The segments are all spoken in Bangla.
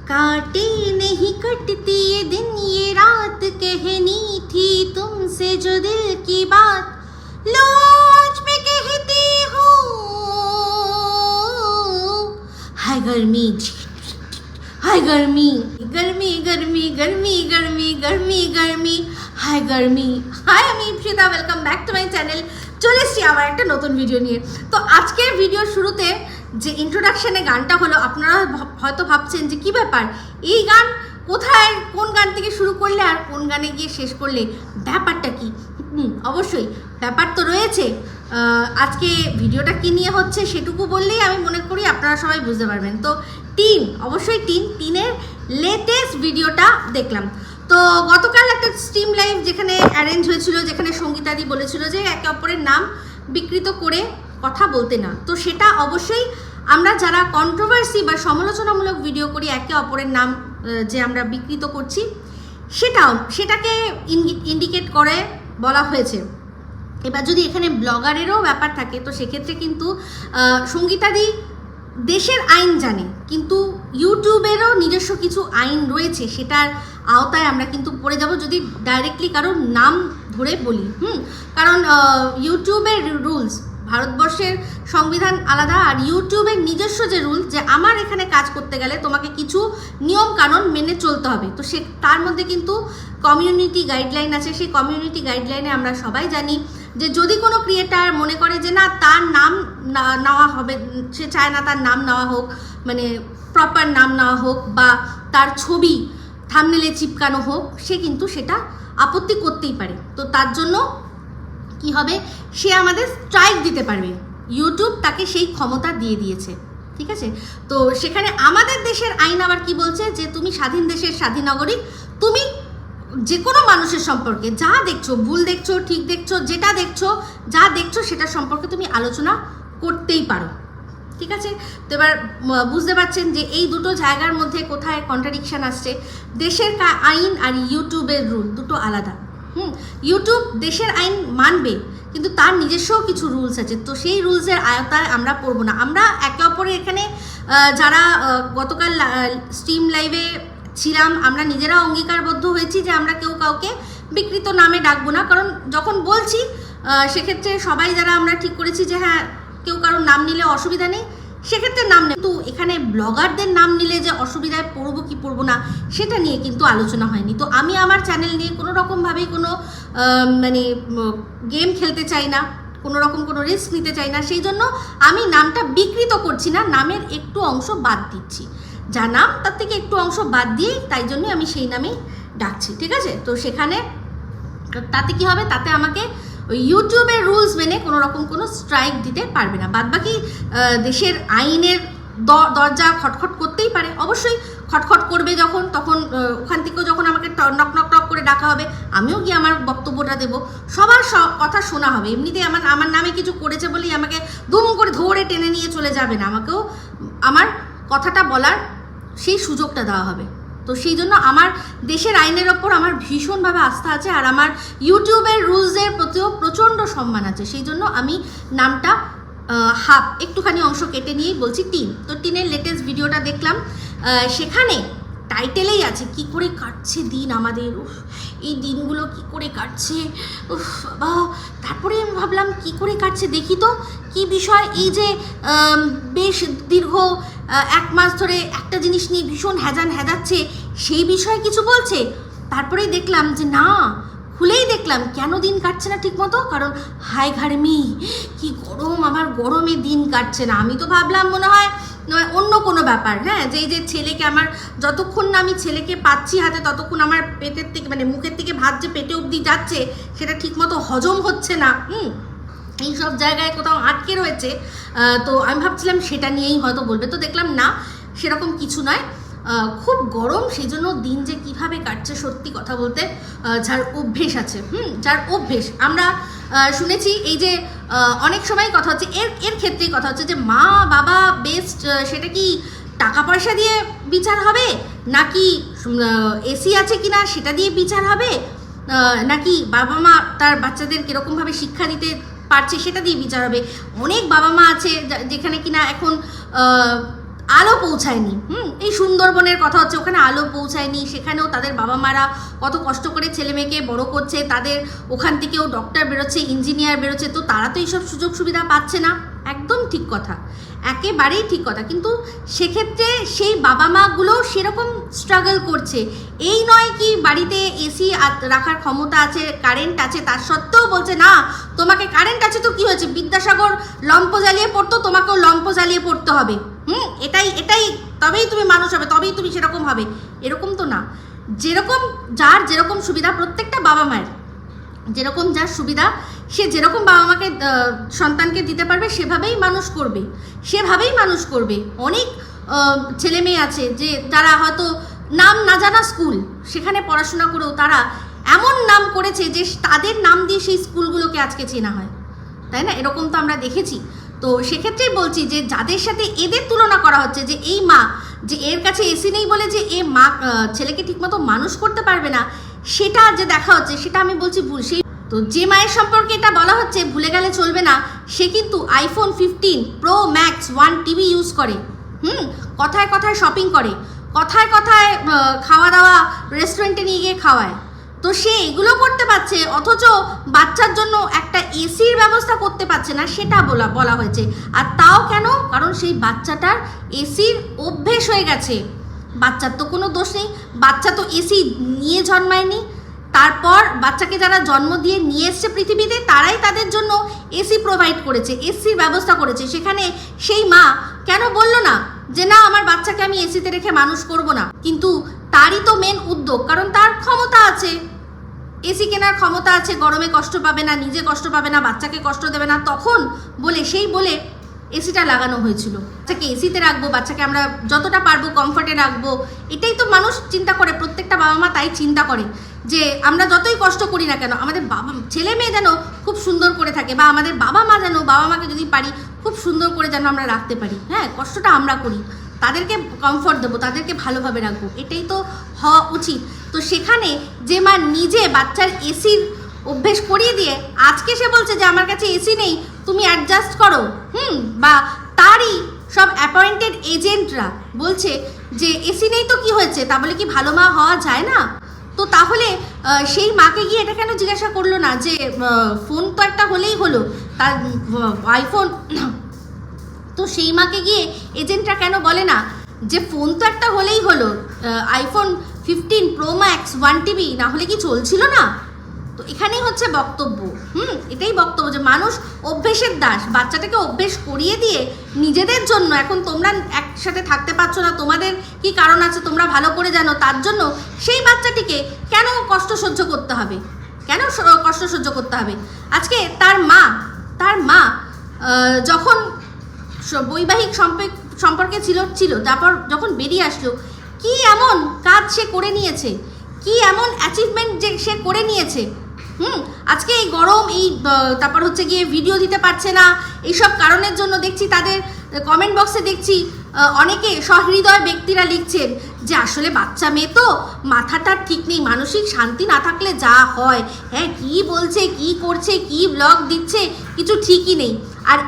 काटे नहीं कटती ये दिन ये रात कहनी थी तुमसे जो दिल की बात लौज में कहती हूँ हाय गर्मी हाय गर्मी गर्मी गर्मी गर्मी गर्मी गर्मी गर्मी हाय गर्मी हाय আমি Ipsita welcome back to my channel চলে এসেছি আবার একটা নতুন ভিডিও নিয়ে। তো আজকের ভিডিওর শুরুতে যে ইন্ট্রোডাকশনে গানটা হলো আপনারা হয়তো ভাবছেন যে কি ব্যাপার, এই গান কোথায়, কোন গান থেকে শুরু করলে আর কোন গানে গিয়ে শেষ করলে, ব্যাপারটা কি? অবশ্যই ব্যাপার তো রয়েছে। আজকে ভিডিওটা কী নিয়ে হচ্ছে সেটুকু বললেই আমি মনে করি আপনারা সবাই বুঝতে পারবেন। তো অবশ্যই টিনের লেটেস্ট ভিডিওটা দেখলাম। তো গতকাল একটা স্ট্রিম লাইভ যেখানে অ্যারেঞ্জ হয়েছিল, যেখানে সঙ্গীতাদি বলেছিল যে একে অপরের নাম বিকৃত করে কথা বলতে না। তো সেটা অবশ্যই আমরা যারা কন্ট্রোভার্সি বা সমালোচনামূলক ভিডিও করি একে অপরের নাম যে আমরা বিকৃত করছি সেটাকে ইন্ডিকেট করে বলা হয়েছে। এবার যদি এখানে ব্লগারেরও ব্যাপার থাকে তো সেক্ষেত্রে কিন্তু সঙ্গীতাদি দেশের আইন জানে, কিন্তু ইউটিউবেরও নিজস্ব কিছু আইন রয়েছে, সেটার আওতায় আমরা কিন্তু পড়ে যাব যদি ডাইরেক্টলি কারোর নাম ধরে বলি। কারণ ইউটিউবের রুলস, ভারতবর্ষের সংবিধান আলাদা, আর ইউটিউবের নিজস্ব যে রুলস যে আমার এখানে কাজ করতে গেলে তোমাকে কিছু নিয়ম কানুন মেনে চলতে হবে। তো তার মধ্যে কিন্তু কমিউনিটি গাইডলাইন আছে। সেই কমিউনিটি গাইডলাইনে আমরা সবাই জানি যে যদি কোনো ক্রিয়েটার মনে করে যে না তার নাম নেওয়া হবে, সে চায় না তার নাম নেওয়া হোক, মানে প্রপার নাম নেওয়া হোক বা তার ছবি থাম্বনেলে চিপকানো হোক, সে কিন্তু সেটা আপত্তি করতেই পারে। তো তার জন্য কি হবে, সে আমাদের স্ট্রাইক দিতে পারবে, ইউটিউব তাকে সেই ক্ষমতা দিয়ে দিয়েছে। ঠিক আছে, তো সেখানে আমাদের দেশের আইন আবার কি বলছে যে তুমি স্বাধীন দেশের স্বাধীন নাগরিক, তুমি যে কোনো মানুষের সম্পর্কে যা দেখছো, ভুল দেখছো, ঠিক দেখছো, যেটা দেখছো, যা দেখছো সেটা সম্পর্কে তুমি আলোচনা করতেই পারো। ঠিক আছে, তো এবার বুঝতে পারছেন যে এই দুটো জায়গার মধ্যে কোথায় কন্ট্রাডিকশান আসছে। দেশের আইন আর ইউটিউবের রুল দুটো আলাদা। ইউটিউব দেশের আইন মানবে, কিন্তু তার নিজস্ব কিছু রুলস আছে। তো সেই রুলসের আয়তায় আমরা পড়বো না। আমরা একে অপরের এখানে যারা গতকাল স্ট্রিম লাইভে ছিলাম, আমরা নিজেরাও অঙ্গীকারবদ্ধ হয়েছি যে আমরা কেউ কাউকে বিকৃত নামে ডাকবো না। কারণ যখন বলছি সেক্ষেত্রে সবাই যারা আমরা ঠিক করেছি যে হ্যাঁ কেউ কারোর নাম নিলে অসুবিধা নেই, সেক্ষেত্রে নাম নেই। কিন্তু এখানে ব্লগারদের নাম নিলে যে অসুবিধায় পড়বো কি পড়বো না সেটা নিয়ে কিন্তু আলোচনা হয়নি। তো আমি আমার চ্যানেল নিয়ে কোনো রকমভাবেই কোনো মানে গেম খেলতে চাই না, কোনো রকম কোনো রিস্ক নিতে চাই না। সেই জন্য আমি নামটা বিকৃত করছি না, নামের একটু অংশ বাদ দিচ্ছি, যা নাম তার থেকে একটু অংশ বাদ দিয়ে, তাই জন্যই আমি সেই নামেই ডাকছি। ঠিক আছে, তো সেখানে তাতে কি হবে, তাতে আমাকে ওই ইউটিউবের রুলস মেনে কোনো রকম কোনো স্ট্রাইক দিতে পারবে না। বাদবাকি দেশের আইনের দরজা খটখট করতেই পারে, অবশ্যই খটখট করবে যখন, তখন ওখান থেকেও যখন আমাকে নক নক নক করে ডাকা হবে আমিও গিয়ে আমার বক্তব্যটা দেবো, সবার কথা শোনা হবে। এমনিতে আমার নামে কিছু করেছে বলেই আমাকে দুম করে ধরে টেনে নিয়ে চলে যাবে না, আমাকেও আমার কথাটা বলার সেই সুযোগটা দেওয়া হবে। তো সেই জন্য আমার দেশের আইনের ওপর আমার ভীষণভাবে আস্থা আছে, আর আমার ইউটিউবের রুলসের প্রতিও প্রচণ্ড সম্মান আছে। সেই জন্য আমি নামটা একটুখানি অংশ কেটে নিয়েই বলছি টিন। তো টিনের লেটেস্ট ভিডিওটা দেখলাম, সেখানে টাইটেলেই আছে কি করে কাটছে দিন আমাদের, এই দিনগুলো কি করে কাটছে, বাবা। তারপরে আমি ভাবলাম কি করে কাটছে দেখি তো কি বিষয়, এই যে বেশ দীর্ঘ 1 মাস ধরে একটা জিনিস নিয়ে ভীষণ হেজাচ্ছে সেই বিষয়ে কিছু বলছে। তারপরেই দেখলাম যে না, খুলেই দেখলাম কেন দিন কাটছে না ঠিক মতো, কারণ হাই ঘাড়মি কি গরম, আমার গরমে দিন কাটছে না। আমি তো ভাবলাম মনে হয় অন্য কোনো ব্যাপার, হ্যাঁ, যে এই যে ছেলেকে আমার যতক্ষণ না আমি ছেলেকে পাচ্ছি হাতে ততক্ষণ আমার পেটের থেকে মানে মুখের থেকে ভাত যে পেটে অবধি যাচ্ছে সেটা ঠিকমতো হজম হচ্ছে না, এই সব জায়গায় কোথাও আটকে রয়েছে। তো আমি ভাবছিলাম সেটা নিয়েই হয়তো বলবে, তো দেখলাম না সেরকম কিছু নয়, খুব গরম, সেই জন্য দিন যে কিভাবে কাটছে সত্যি কথা বলতে যার অভ্যেস আছে, যার অভ্যেস। আমরা শুনেছি এই যে অনেক সময় কথা হচ্ছে এর ক্ষেত্রেই কথা হচ্ছে যে মা বাবা বেস্ট, সেটা কি টাকা পয়সা দিয়ে বিচার হবে, নাকি এসি আছে কিনা সেটা দিয়ে বিচার হবে, নাকি বাবা মা তার বাচ্চাদের কীরকমভাবে শিক্ষা দিতে পারছে সেটা দিয়ে বিচার হবে। অনেক বাবা মা আছে যেখানে কিনা এখন আলো পৌঁছায়নি। এই সুন্দরবনের কথা হচ্ছে, ওখানে আলো পৌঁছায়নি, সেখানেও তাদের বাবা মারা কত কষ্ট করে ছেলে মেয়েকে বড় করছে, তাদের ওখান থেকেও ডক্টর বেরোচ্ছে, ইঞ্জিনিয়ার বেরোচ্ছে, তো তারা তো এইসব সুযোগ সুবিধা পাচ্ছে না। একদম ঠিক কথা, একেবারেই ঠিক কথা। কিন্তু সেক্ষেত্রে সেই বাবা মাগুলো সেরকম স্ট্রাগল করছে। এই নয় কি বাড়িতে এসি রাখার ক্ষমতা আছে, কারেন্ট আছে, তার সত্ত্বেও বলছে না তোমাকে, কারেন্ট আছে তো কি হয়েছে, বিদ্যাসাগর লম্প জ্বালিয়ে পড়তো, তোমাকেও লম্প জ্বালিয়ে পড়তে হবে। এটাই তবেই তুমি মানুষ হবে, তবেই তুমি সেরকম হবে, এরকম তো না। যেরকম যার যেরকম সুবিধা, প্রত্যেকটা বাবা মায়ের যেরকম যার সুবিধা, সে যেরকম বাবা মাকে সন্তানকে দিতে পারবে সেভাবেই মানুষ করবে, সেভাবেই মানুষ করবে। অনেক ছেলে মেয়ে আছে যে যারা হয়তো নাম না জানা স্কুল, সেখানে পড়াশোনা করেও তারা এমন নাম করেছে যে তাদের নাম দিয়ে সেই স্কুলগুলোকে আজকে চেনা হয়, তাই না? এরকম তো আমরা দেখেছি। তো সেক্ষেত্রেই বলছি যে যাদের সাথে এদের তুলনা করা হচ্ছে, যে এই মা, যে এর কাছে এসি নেই বলে যে এ মা ছেলেকে ঠিকমতো মানুষ করতে পারবে না, সেটা যে দেখা হচ্ছে, সেটা আমি বলছি ভুল। সেই তো যে মায়ের সম্পর্কে এটা বলা হচ্ছে ভুলে গেলে চলবে না, সে কিন্তু iPhone 15 pro max 1 TV use করে, কথায় কথায় শপিং করে, কথায় কথায় খাওয়া দাওয়া রেস্টুরেন্টে নিয়ে গিয়ে খাওয়ায়। তো সে এগুলো করতে পারছে, অথচ বাচ্চার জন্য একটা এসির ব্যবস্থা করতে পারছে না, সেটা বলা হয়েছে। আর তাও কেন? কারণ সেই বাচ্চাটার এসির অভ্যেস হয়ে গেছে। বাচ্চার তো কোনো দোষ নেই, বাচ্চা তো এসি নিয়ে জন্মায়নি। তারপর বাচ্চাকে যারা জন্ম দিয়ে নিয়ে এসছে পৃথিবীতে, তারাই তাদের জন্য এসি প্রোভাইড করেছে, এসির ব্যবস্থা করেছে। সেখানে সেই মা কেন বললো না যে না, আমার বাচ্চাকে আমি এসিতে রেখে মানুষ করব না? কিন্তু তারই তো মেন উদ্যোগ, কারণ তার ক্ষমতা আছে, এসি কেনার ক্ষমতা আছে, গরমে কষ্ট পাবে না, নিজে কষ্ট পাবে না, বাচ্চাকে কষ্ট দেবে না, তখন বলে এসিটা লাগানো হয়েছিল। বাচ্চাকে এসিতে রাখবো, বাচ্চাকে আমরা যতটা পারবো কমফর্টে রাখবো, এটাই তো মানুষ চিন্তা করে, প্রত্যেকটা বাবা মা তাই চিন্তা করে যে আমরা যতই কষ্ট করি না কেন, আমাদের ছেলে মেয়ে যেন খুব সুন্দর করে থাকে, বা আমাদের বাবা মা যেন, বাবা মাকে যদি পারি খুব সুন্দর করে যেন আমরা রাখতে পারি। হ্যাঁ, কষ্টটা আমরা করি, তাদেরকে কমফর্ট দেবো, তাদেরকে ভালোভাবে রাখবো, এটাই তো হওয়া উচিত। তো সেখানে যে মা নিজে বাচ্চার এসির অভ্যেস করিয়ে দিয়ে আজকে সে বলছে যে আমার কাছে এসি নেই, তুমি অ্যাডজাস্ট করো, বা তারই সব অ্যাপয়েন্টেড এজেন্টরা বলছে যে এসি নেই তো কি হয়েছে, তা বলে কি ভালো মা হওয়া যায় না? তো তাহলে সেই মাকে গিয়ে এটা কেন জিজ্ঞাসা করলো না যে ফোন তো একটা হলেই হলো, তার আইফোন, তো সেই মাকে গিয়ে এজেন্টরা কেন বলে না যে ফোন তো একটা হলেই হলো, আইফোন 15 প্রো ম্যাক্স 1 টিভি না হলে কি চলছিল না? তো এখানেই হচ্ছে বক্তব্য, এটাই বক্তব্য যে মানুষ অভ্যেসের দাস। বাচ্চাটাকে অভ্যেস করিয়ে দিয়ে নিজেদের জন্য, এখন তোমরা একসাথে থাকতে পারছো না, তোমাদের কি কারণ আছে তোমরা ভালো করে জানো, তার জন্য সেই বাচ্চাটিকে কেন কষ্ট সহ্য করতে হবে? কেন কষ্ট সহ্য করতে হবে? আজকে তার মা যখন বৈবাহিক সম্পর্কে ছিল, তারপর যখন বেরিয়ে আসলো, কি এমন কাজ সে করে নিয়েছে, কি এমন অ্যাচিভমেন্ট যে সে করে নিয়েছে। আজকে এই গরম, তারপর হচ্ছে গিয়ে ভিডিও দিতে পারছে না, এইসব কারণের জন্য দেখছি তাদের কমেন্ট বক্সে দেখছি অনেকে সহৃদয় ব্যক্তিরা লিখছেন যে আসলে বাচ্চা মেয়ে তো, মাথাটা ঠিক নেই, মানসিক শান্তি না থাকলে যা হয়, হ্যাঁ কি বলছে, কি করছে, কি ব্লগ দিচ্ছে, কিছু ঠিকই নেই। আর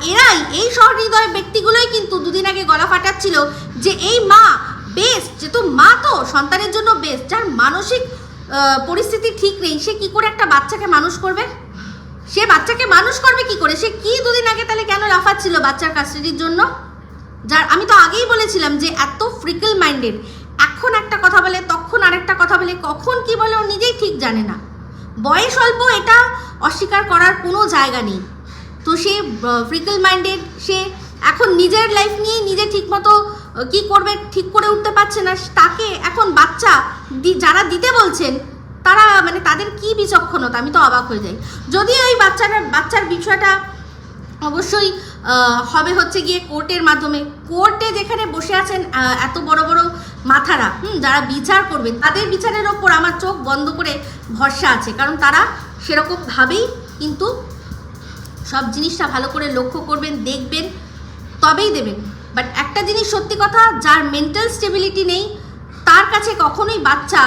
এই সহৃদয় ব্যক্তিগুলোই কিন্তু দুদিন আগে গলা ফাটাচ্ছিল যে এই মা বেস্ট, যেহেতু মা তো সন্তানের জন্য বেস্ট, যার মানসিক পরিস্থিতি ঠিক নেই, সে কি করে একটা বাচ্চাকে মানুষ করবে? সে বাচ্চাকে মানুষ করবে কি করে? সে কি দুদিন আগে তাহলে কেন লাফাচ্ছিল বাচ্চার কাস্টাডির জন্য? যার আমি তো আগেই বলেছিলাম যে এত ফ্রিকল মাইন্ডেড, এখন একটা কথা বলে তখন আরেকটা কথা বলে, কখন কি বলে ও নিজেই ঠিক জানে না। বয়স অল্প, এটা অস্বীকার করার কোনো জায়গা নেই। তো সে ফ্রিকল মাইন্ডেড, সে এখন নিজের লাইফ নিয়ে নিজে ঠিকমতো কি করবে ঠিক করে উঠতে পারছে না, তাকে এখন বাচ্চা যারা দিতে বলছেন তারা মানে তাদের কি বিচক্ষণতা, আমি তো অবাক হয়ে যাই। যদিও এই বাচ্চার বিষয়টা অবশ্যই হবে হচ্ছে গিয়ে কোর্টের মাধ্যমে, কোর্টে যেখানে বসে আছেন এত বড় বড় মাথারা, যারা বিচার করবেন, তাদের বিচারের ওপর আমার চোখ বন্ধ করে ভরসা আছে, কারণ তারা সেরকমভাবেই কিন্তু সব জিনিসটা ভালো করে লক্ষ্য করবেন, দেখবেন, তবেই দেবেন। বাট একটা জিনিস সত্যি কথা, যার মেন্টাল স্টেবিলিটি নেই তার কাছে কখনোই বাচ্চা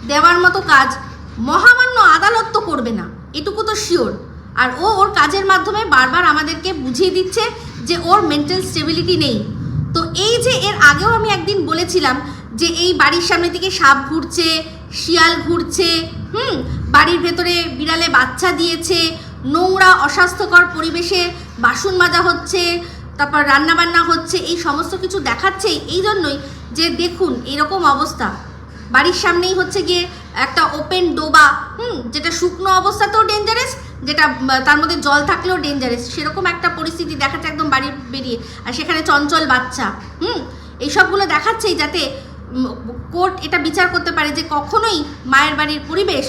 দেওয়ার মতো কাজ মহামান্য আদালত তো করবে না, এটুকু তো শিওর। আর ওর কাজের মাধ্যমে বারবার আমাদেরকে বুঝিয়ে দিচ্ছে যে ওর মেন্টাল স্টেবিলিটি নেই। তো এই যে এর আগেও আমি একদিন বলেছিলাম যে এই বাড়ির সামনে দিকে সাপ ঘুরছে, শিয়াল ঘুরছে, বাড়ির ভেতরে বিড়ালে বাচ্চা দিয়েছে, নোংরা অস্বাস্থ্যকর পরিবেশে বাসন মাজা হচ্ছে, তারপর রান্নাবান্না হচ্ছে, এই সমস্ত কিছু দেখাচ্ছে এই জন্যই যে দেখুন এরকম অবস্থা। বাড়ির সামনেই হচ্ছে গিয়ে একটা ওপেন ডোবা, যেটা শুকনো অবস্থাতেও ডেঞ্জারাস, যেটা তার মধ্যে জল থাকলেও ডেঞ্জারাস, সেরকম একটা পরিস্থিতি দেখাচ্ছে একদম বাড়ির বেরিয়ে। আর সেখানে চঞ্চল বাচ্চা, এইসবগুলো দেখাচ্ছেই যাতে কোর্ট এটা বিচার করতে পারে যে কখনোই মায়ের বাড়ির পরিবেশ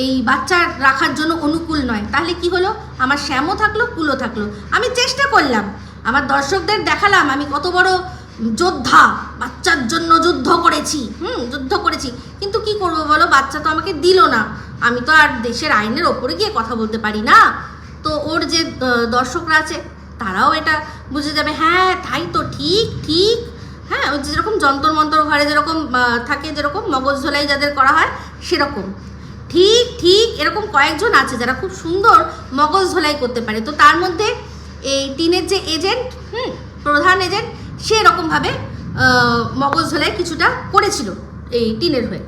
এই বাচ্চা রাখার জন্য অনুকূল নয়। তাহলে কি হলো, আমার শ্যামও থাকলো, কুলও থাকলো। আমি চেষ্টা করলাম, আমার দর্শকদের দেখালাম আমি কত বড় যোদ্ধা, বাচ্চার জন্য যুদ্ধ করেছি, কিন্তু কি করব বলো, বাচ্চা তো আমাকে দিল না। আমি তো আর দেশের আইনের ওপরে গিয়ে কথা বলতে পারি না। তো ওর যে দর্শকরা আছে তারাও এটা বুঝে যাবে, হ্যাঁ তাই তো, ঠিক, হ্যাঁ ওই যেরকম যন্তর মন্তর ঘরে যেরকম থাকে, যেরকম মগজ ধোলাই যাদের করা হয় সেরকম, ঠিক এরকম কয়েকজন আছে যারা খুব সুন্দর মগজ ধোলাই করতে পারে। তো তার মধ্যে এই টিনের যে এজেন্ট, প্রধান এজেন্ট, সে এরকমভাবে মগজ ধোলাই কিছুটা করেছিল এই টিনের হয়ে।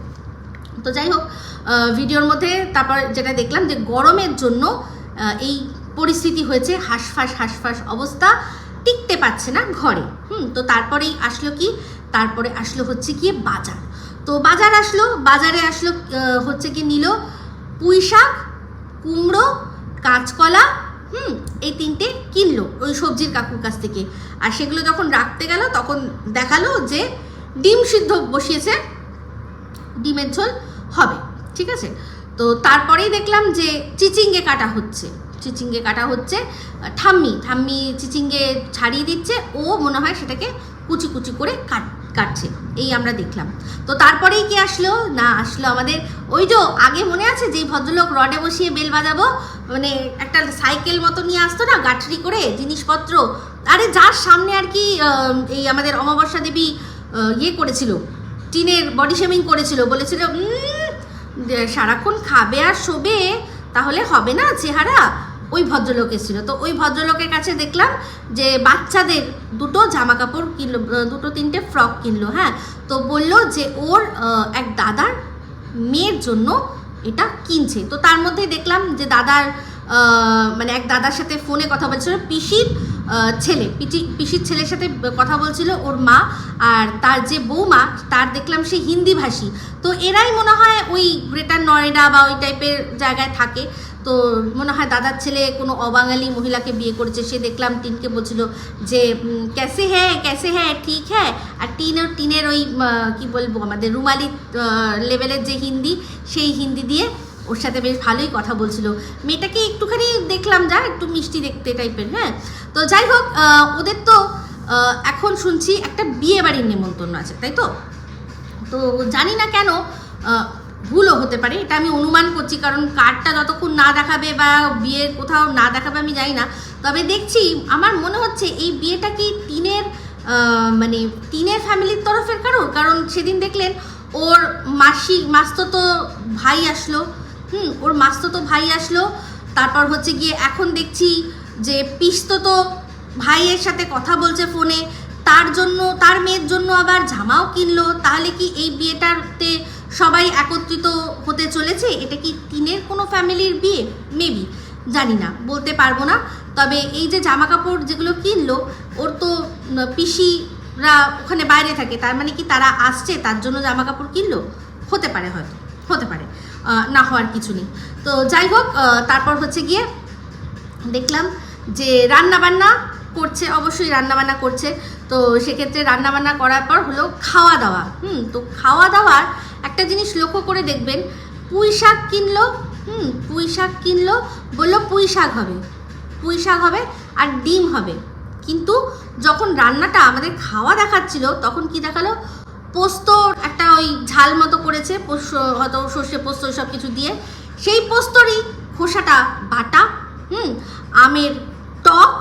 তো যাই হোক, ভিডিওর মধ্যে তারপর যেটা দেখলাম যে গরমের জন্য এই পরিস্থিতি হয়েছে, হাঁসফাঁস অবস্থা, টিকতে পারছে না ঘরে। তো তারপরেই আসলো কি, তারপরে আসলো হচ্ছে গিয়ে বাজার। তো বাজারে আসলো হচ্ছে কি, নিল পুঁই শাক, কুমড়ো, কাঁচকলা, এই তিনটে কিনলো ওই সবজির কাকুর কাছ থেকে। আর সেগুলো যখন রাখতে গেল তখন দেখালো যে ডিম সিদ্ধ বসিয়েছে, ডিমের ঝোল হবে, ঠিক আছে। তো তারপরেই দেখলাম যে চিচিঙ্গে কাটা হচ্ছে, ঠাম্মি চিচিঙ্গে ছাড়িয়ে দিচ্ছে, ও মনে হয় সেটাকে কুচি কুচি করে কাটছে, এই আমরা দেখলাম। তো তারপরেই কি আসলো আমাদের ওই যে আগে মনে আছে যেই ভদ্রলোক রডে বসিয়ে বেল বাজাবো, মানে একটা সাইকেল মতো নিয়ে আসতো না গাঠরি করে জিনিসপত্র, আরে যার সামনে আর কি এই আমাদের অমাবস্যা দেবী ইয়ে করেছিল, টিনের বডি শেমিং করেছিল, বলেছিল সারাক্ষণ খাবে আর শোবে, তাহলে হবে না চেহারা, ওই ভদ্রলোক এসেছিল। তো ওই ভদ্রলোকের কাছে দেখলাম যে বাচ্চাদের দুটো জামা কাপড় কিনলো, দুটো তিনটে ফ্রক কিনলো, হ্যাঁ। তো বললো যে ওর এক দাদার মেয়ের জন্য এটা কিনছে। তো তার মধ্যে দেখলাম যে দাদার মানে এক দাদার সাথে ফোনে কথা বলছিল, পিসির ছেলের সাথে কথা বলছিল ওর মা, আর তার যে বৌমা তার দেখলাম সে হিন্দি ভাষী। তো এরাই মনে হয় ওই গ্রেটার নয়ডা বা ওই টাইপের জায়গায় থাকে। তো মনে হয় দাদার ছেলে কোনো অবাঙালি মহিলাকে বিয়ে করেছে। সে দেখলাম টিনকে বলছিল যে ক্যাসে হ্যাঁ ঠিক হ্যাঁ। আর টিনের ওই কি বলবো, আমাদের রুমালি লেভেলের যে হিন্দি, সেই হিন্দি দিয়ে ওর সাথে বেশ ভালোই কথা বলছিল। মেয়েটাকে একটুখানি দেখলাম যা একটু মিষ্টি দেখতে টাইপের, হ্যাঁ। তো যাই হোক, ওদের তো এখন শুনছি একটা বিয়ে বাড়ির নেমন্তন্ন আছে, তাই তো। তো জানি না কেন, ভুলও হতে পারে, এটা আমি অনুমান করছি, কারণ কার্ডটা যতক্ষণ না দেখাবে বা বিয়ের কোথাও না দেখাবে আমি জানি না। তবে দেখছি, আমার মনে হচ্ছে এই বিয়েটা কি টিনের ফ্যামিলির তরফের কারণ সেদিন দেখলেন ওর মাস্তুতো ভাই আসলো, তারপর হচ্ছে গিয়ে এখন দেখছি যে পিসতো ভাইয়ের সাথে কথা বলছে ফোনে, তার মেয়ের জন্য আবার জামাও কিনলো। তাহলে কি এই বিয়েটাতে সবাই একত্রিত হতে চলেছে? এটা কি টিনের কোনো ফ্যামিলির বিয়ে? মেবি, জানি না, বলতে পারবো না। তবে এই যে জামা কাপড় যেগুলো কিনলো, ওর তো পিসিরা ওখানে বাইরে থাকে, তার মানে কি তারা আসছে তার জন্য জামা কাপড় কিনলো? হতে পারে, হয়তো হতে পারে, না হওয়ার কিছু নেই। তো যাই হোক, তারপর হচ্ছে গিয়ে দেখলাম যে রান্নাবান্না করছে, অবশ্যই রান্নাবান্না করছে। তো সেক্ষেত্রে রান্নাবান্না করার পর হলো খাওয়া দাওয়া। তো খাওয়া দাওয়ার একটা জিনিস লক্ষ্য করে দেখবেন, পুঁই শাক কিনলো, বললো পুঁই শাক হবে আর ডিম হবে। কিন্তু যখন রান্নাটা আমাদের খাওয়া দেখাচ্ছিল তখন কি দেখালো, পোস্ত একটা ওই ঝাল মতো করেছে, হয়তো সর্ষে পোস্ত সব কিছু দিয়ে, সেই পোস্তরই খোসাটা বাটা, আমের টক,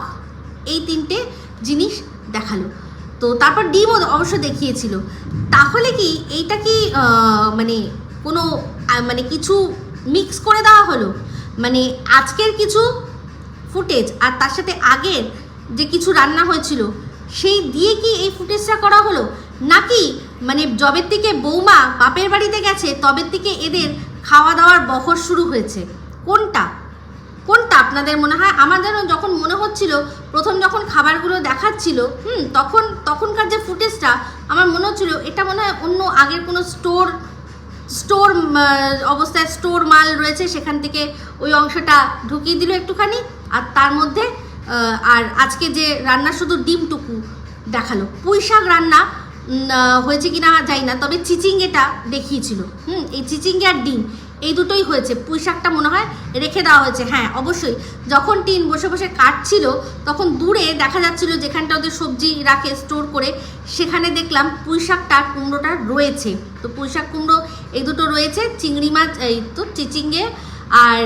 এই তিনটে জিনিস দেখালো। তো তারপর ডিমও অবশ্য দেখিয়েছিল। তাহলে কি এইটা কি কোনো কিছু মিক্স করে দেওয়া হলো? আজকের কিছু ফুটেজ আর তার সাথে আগের যে কিছু রান্না হয়েছিল সেই দিয়ে কি এই ফুটেজটা করা হলো, নাকি মানে জবের থেকে বৌমা বাপের বাড়িতে গেছে তবের থেকে এদের খাওয়া দাওয়ার বহর শুরু হয়েছে? কোনটা কোনটা আপনাদের মনে হয়? আমাদেরও যখন মনে হচ্ছিল প্রথম যখন খাবারগুলো দেখাচ্ছিল তখনকার যে ফুটেজটা আমার মনে হচ্ছিল এটা মনে হয় অন্য আগের কোনো স্টোর অবস্থায় স্টোর মাল রয়েছে, সেখান থেকে ওই অংশটা ঢুকিয়ে দিল একটুখানি, আর তার মধ্যে আর আজকে যে রান্না শুধু ডিমটুকু দেখালো। পুঁই শাক রান্না হয়েছে কিনা যাই না, তবে চিচিঙ্গেটা দেখিয়েছিল। এই চিচিঙ্গে আর ডিম এই দুটোই হয়েছে। পুঁই শাকটা মনে হয় রেখে দেওয়া হয়েছে। হ্যাঁ অবশ্যই, যখন টিন বসে বসে কাটছিল তখন দূরে দেখা যাচ্ছিল যেখানটা ওদের সবজি রাখে স্টোর করে, সেখানে দেখলাম পুঁই শাকটা কুমড়োটা রয়েছে। তো পুঁই শাক কুমড়ো এই দুটো রয়েছে, চিংড়ি মাছ এই তো চিচিঙ্গে আর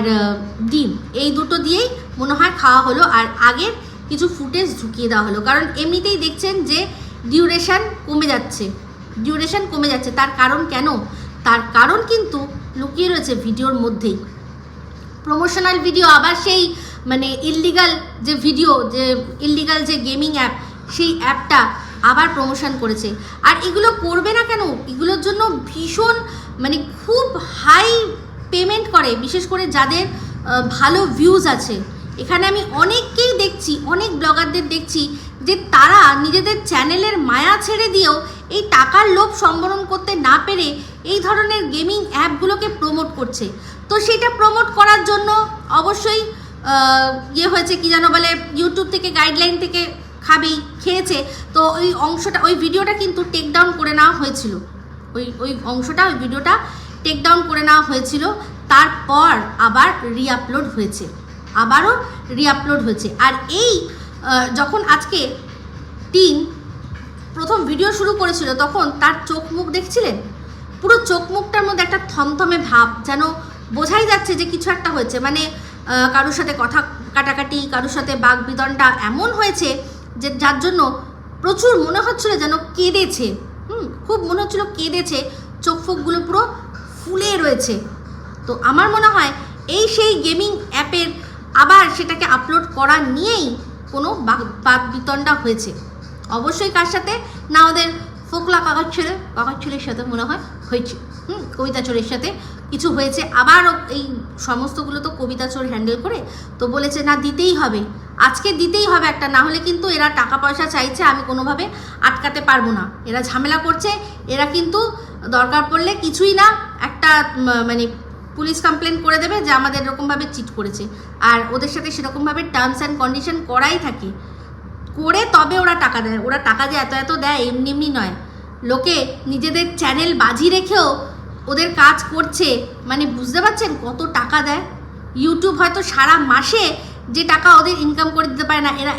ডিম এই দুটো দিয়েই মনে হয় খাওয়া হলো। আর আগের কিছু ফুটেজ ঢুকিয়ে দেওয়া হলো, কারণ এমনিতেই দেখছেন যে ডিউরেশন কমে যাচ্ছে। তার কারণ কেন? তার কারণ কিন্তু লুকিয়ে রয়েছে ভিডিওর মধ্যেই। প্রমোশনাল ভিডিও, আবার সেই মানে ইললিগাল যে গেমিং অ্যাপ, সেই অ্যাপটা আবার প্রমোশন করেছে। আর এগুলো করবে না কেন? এগুলোর জন্য ভীষণ মানে খুব হাই পেমেন্ট করে, বিশেষ করে যাদের ভালো ভিউজ আছে। এখানে আমি অনেককেই দেখছি, অনেক ব্লগারদের দেখছি যে তারা নিজেদের চ্যানেলের মায়া ছেড়ে দিয়েও এই টাকার লোভ সম্বরণ করতে না পেরে এই ধরনের গেমিং অ্যাপগুলোকে প্রমোট করছে। তো সেটা প্রমোট করার জন্য অবশ্যই হয়েছে কি যেন বলে, ইউটিউব থেকে গাইডলাইন থেকে খেয়েছে। তো ওই ভিডিওটা কিন্তু টেক ডাউন করে নেওয়া হয়েছিল। ওই ভিডিওটা টেক ডাউন করে নেওয়া হয়েছিল, তারপর আবার আবারও রিআপলোড হয়েছে। আর এই যখন আজকে টিন প্রথম ভিডিও শুরু করেছিল তখন তার চোখ মুখ দেখছিলেন, পুরো চোখ মুখটার মধ্যে একটা থমথমে ভাব, যেন বোঝাই যাচ্ছে যে কিছু একটা হয়েছে। মানে কারোর সাথে কথা কাটাকাটি, কারোর সাথে বাক বিতণ্ডা এমন হয়েছে যে যার জন্য প্রচুর মনে হচ্ছিল যেন কেঁদেছে। খুব মনে হচ্ছিল কেঁদেছে, চোখ ফোকগুলো পুরো ফুলে রয়েছে। তো আমার মনে হয় এই সেই গেমিং অ্যাপের আবার সেটাকে আপলোড করা নিয়েই কোনো বাক বিতণ্ডা হয়েছে। অবশ্যই কার সাথে না, ওদের ফোকলা কাকার ছেলের সাথে মনে হয় হয়েছে, কবিতা চোরের সাথে কিছু হয়েছে। আবার এই সমস্তগুলো তো কবিতা চোর হ্যান্ডেল করে, তো বলেছে না দিতেই হবে, আজকে দিতেই হবে একটা, না হলে কিন্তু এরা টাকা পয়সা চাইছে, আমি কোনোভাবে আটকাতে পারবো না। এরা ঝামেলা করছে, এরা কিন্তু দরকার পড়লে কিছুই না একটা মানে পুলিশ কমপ্লেন করে দেবে যে আমাদের এরকমভাবে চিট করেছে। আর ওদের সাথে সেরকমভাবে টার্মস অ্যান্ড কন্ডিশন করাই থাকে, করে তবে ওরা টাকা দেয়। ওরা টাকা যে এত দেয় এমনি নয়, লোকে নিজেদের চ্যানেল বাজি রেখেও ওদের কাজ করছে। মানে বুঝতে পারছেন কত টাকা দেয়? ইউটিউব হয়তো সারা মাসে যে টাকা ওদের ইনকাম করে দিতে পারে না, এরা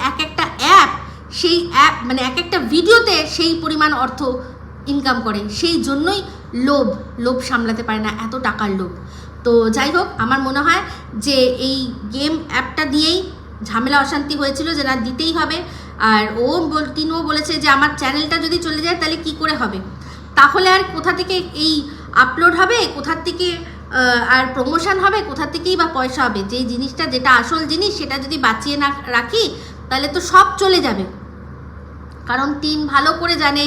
সেই অ্যাপ মানে এক একটা ভিডিওতে সেই পরিমাণ অর্থ ইনকাম করে। সেই জন্যই লোভ সামলাতে পারে না, এত টাকার লোভ। তো যাই হোক, আমার মনে হয় যে এই গেম অ্যাপটা দিয়েই ঝামেলা অশান্তি হয়েছিল, যে না দিতেই হবে। আর টিনও বলেছে যে আমার চ্যানেলটা যদি চলে যায় তাহলে কি করে হবে, তাহলে আর কোথা থেকে এই আপলোড হবে, কোথা থেকে আর প্রমোশন হবে, কোথা থেকেই বা পয়সা হবে? যেই জিনিসটা, যেটা আসল জিনিস, সেটা যদি বাঁচিয়ে না রাখি তাহলে তো সব চলে যাবে। কারণ টিন ভালো করে জানে,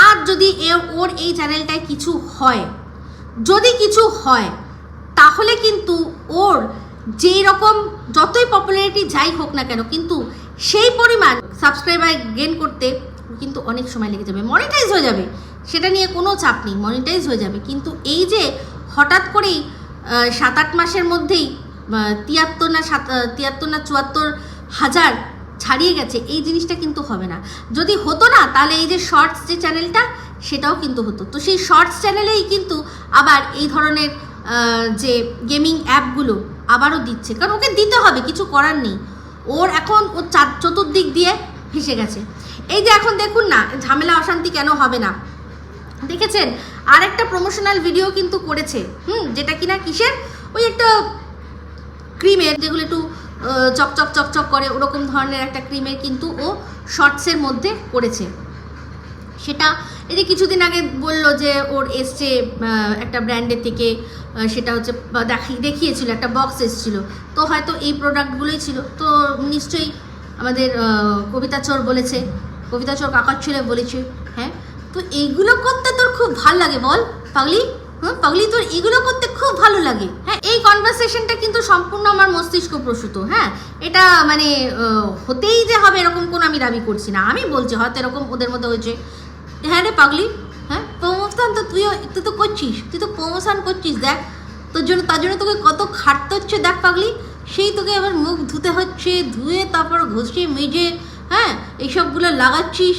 আর যদি ওর এই চ্যানেলটায় কিছু হয়, তাহলে কিন্তু ওর যেই রকম যতই পপুলারিটি যাই হোক না কেন, কিন্তু সেই পরিমাণ সাবস্ক্রাইবার গেইন করতে কিন্তু অনেক সময় লেগে যাবে। মনিটাইজ হয়ে যাবে, সেটা নিয়ে কোনো চাপ নেই, মনিটাইজ হয়ে যাবে। কিন্তু এই যে হঠাৎ করেই 7-8 মাসের মধ্যেই 73 না 74 হাজার ছাড়িয়ে গেছে, এই জিনিসটা কিন্তু হবে না। যদি হতো না তাহলে এই যে শর্টস যে চ্যানেলটা, সেটাও কিন্তু হতো। তো সেই শর্টস চ্যানেলেই কিন্তু আবার এই ধরনের যে গেমিং অ্যাপগুলো আবারও দিচ্ছে, কারণ ওকে দিতে হবে, কিছু করার নেই। ওর এখন ও চতুর্দিক দিয়ে ভেসে গেছে। এই যে এখন দেখুন না, ঝামেলা অশান্তি কেন হবে না, দেখেছেন? আর একটা প্রমোশনাল ভিডিও কিন্তু করেছে, যেটা কিনা কিসের, ওই একটা ক্রিমের, যেগুলো একটু চকচক করে ওরকম ধরনের একটা ক্রিমের কিন্তু ও শর্টসের মধ্যে করেছে। সেটা এই যে কিছুদিন আগে বললো যে ওর এসছে একটা ব্র্যান্ডের থেকে, সেটা হচ্ছে দেখিয়েছিল, একটা বক্স এসেছিলো, তো হয়তো এই প্রোডাক্টগুলোই ছিল। তো নিশ্চয়ই আমাদের কবিতা চোর বলেছে, কবিতা চোর কাকার ছেলে বলেছে, হ্যাঁ? তো এইগুলো করতে তোর খুব ভাল লাগে বল পাগলি? পাগলি, তোর এগুলো করতে খুব ভালো লাগে? হ্যাঁ, এই কনভারসেশনটা কিন্তু সম্পূর্ণ আমার মস্তিষ্ক প্রসূত। হ্যাঁ, এটা মানে হতেই যে হবে এরকম কোনো আমি দাবি করছি না, আমি বলছি হয়তো এরকম ওদের মধ্যে হয়েছে। হ্যাঁ রে পাগলি, হ্যাঁ প্রমোশন তো তুই তো করছিস, তুই তো প্রমোশন করছিস, দেখ তার জন্য তোকে কত খাটতে হচ্ছে দেখ পাগলি। সেই তোকে আবার মুখ ধুতে হচ্ছে, ধুয়ে তারপর ঘষে মেজে, হ্যাঁ এইসবগুলো লাগাচ্ছিস।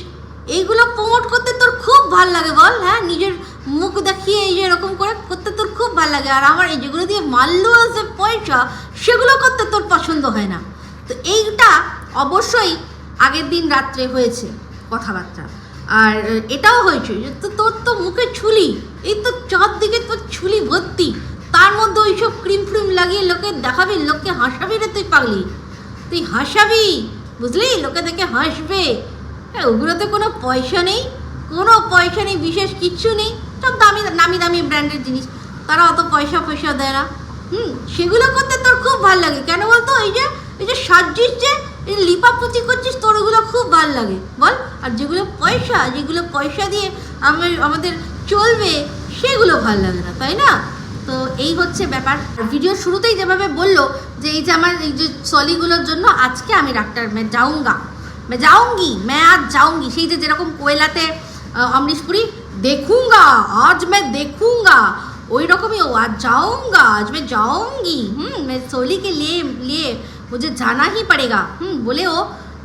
এইগুলো প্রমোট করতে তোর খুব ভাল লাগে বল? হ্যাঁ, নিজের মুখ দেখিয়ে এই যে এরকম করে করতে তোর খুব ভাল লাগে। আর আমার এই যেগুলো দিয়ে মাল্লু আছে পয়সা, সেগুলো করতে তোর পছন্দ হয় না। তো এইটা অবশ্যই আগের দিন রাত্রে হয়েছে কথাবার্তা। আর এটাও হয়েছে যে তোর তো মুখে ছুলি, এই তো চারদিকে তোর ছুলি ভর্তি, তার মধ্যে ওইসব ক্রিম ফ্রিম লাগিয়ে লোকে দেখাবি, লোককে হাসাবি রে তুই পাগলি, তুই হাসাবি, বুঝলি? লোকে দেখে হাসবে। হ্যাঁ, ওগুলোতে কোনো পয়সা নেই, কোনো পয়সা নেই, বিশেষ কিচ্ছু নেই, সব নামি দামি ব্র্যান্ডের জিনিস, তারা অত পয়সা দেয় না। সেগুলো করতে তোর খুব ভালো লাগে কেন বলতো? এই যে সাজিস, যে এই লিপাপুচি করছিস, তোর ওগুলো খুব ভালো লাগে বল? আর যেগুলো পয়সা দিয়ে আমাদের চলবে, সেগুলো ভালো লাগে না, তাই না? তো এই হচ্ছে ব্যাপার। ভিডিওর শুরুতেই যেভাবে বললো যে এই যে আমার এই যে সলিগুলোর জন্য আজকে আমি ডাক্তার मैं आज जाऊंगी, সেই যে যেরকম কোয়েলাতে অমরিশ পুরী দেখুঙ্গা আজ मैं देखूंगा, ওই রকমই ও आज जाऊंगा आज मैं जाऊंगी, मैं सोली के लिए मुझे जाना ही पड़ेगा, বলে ও